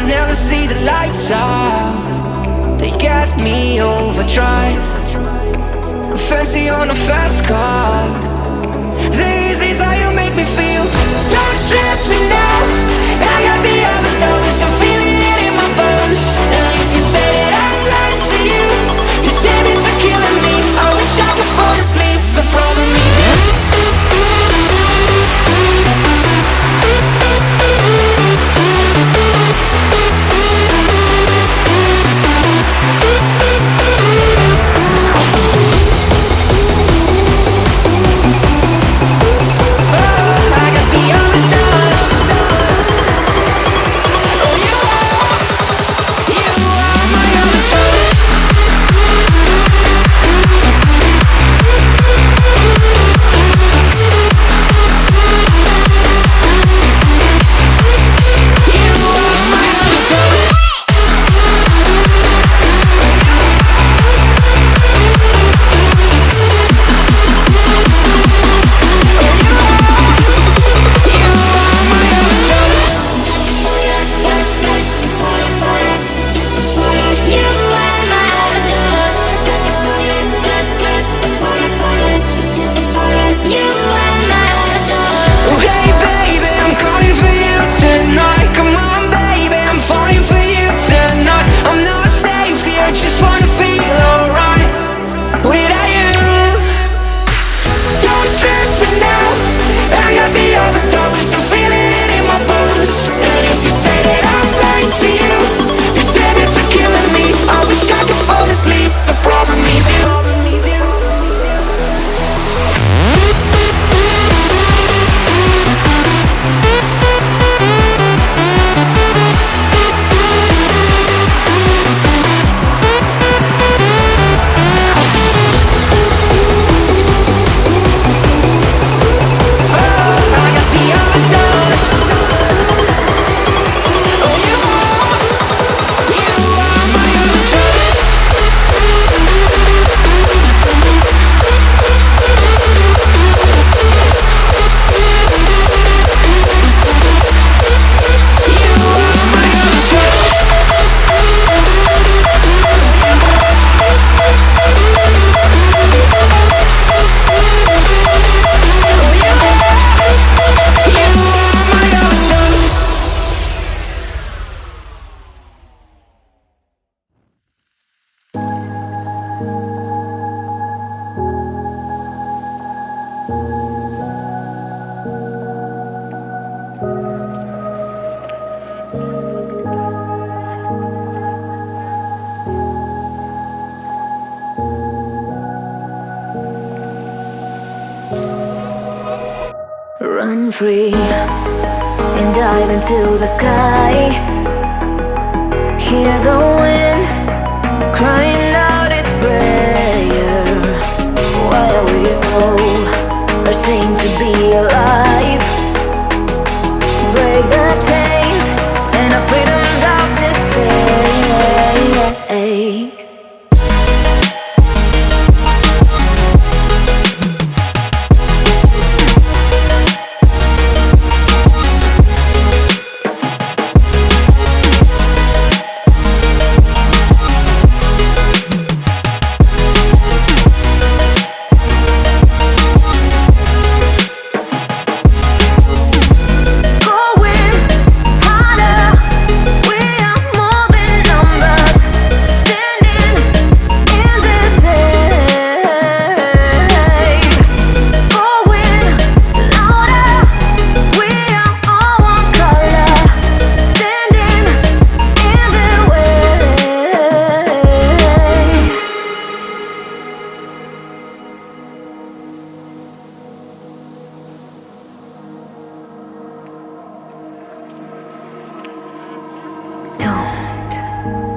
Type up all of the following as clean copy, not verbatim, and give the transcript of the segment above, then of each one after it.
never see the lights out. They get me overdrive, fancy on a fast car. This is how you make me feel. Don't stress me now, I got the other doors, I'm feeling it in my bones. And if you say that I'm lying to you, you said it's a killing me. I wish I could fall asleep, the problem is you. Run free and dive into the sky. Hear the wind crying out its prayer. Why are we so ashamed to be alive? Break the chains and our freedom's ours to take.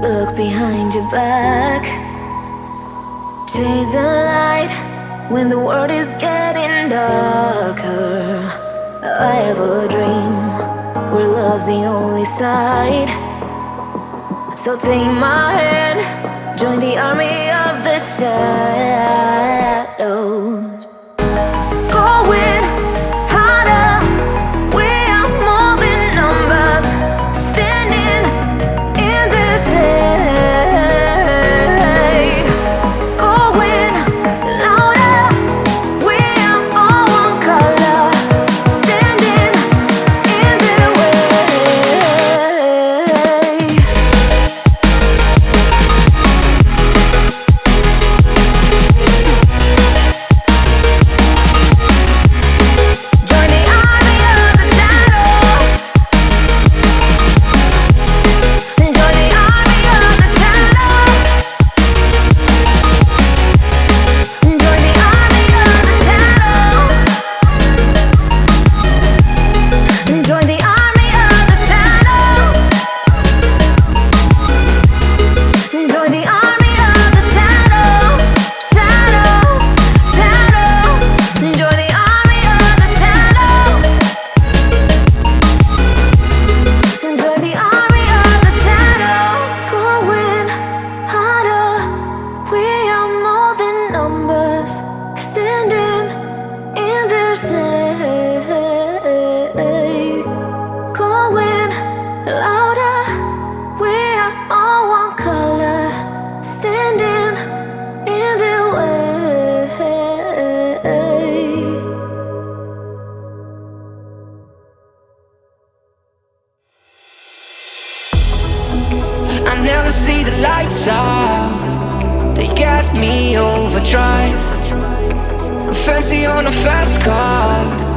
Look behind your back. Chase a light when the world is getting darker. I have a dream where love's the only side. So take my hand, join the army of the shadows. Going harder, we are more than numbers. Standing see the lights out. They get me overdrive. Fancy on a fast car.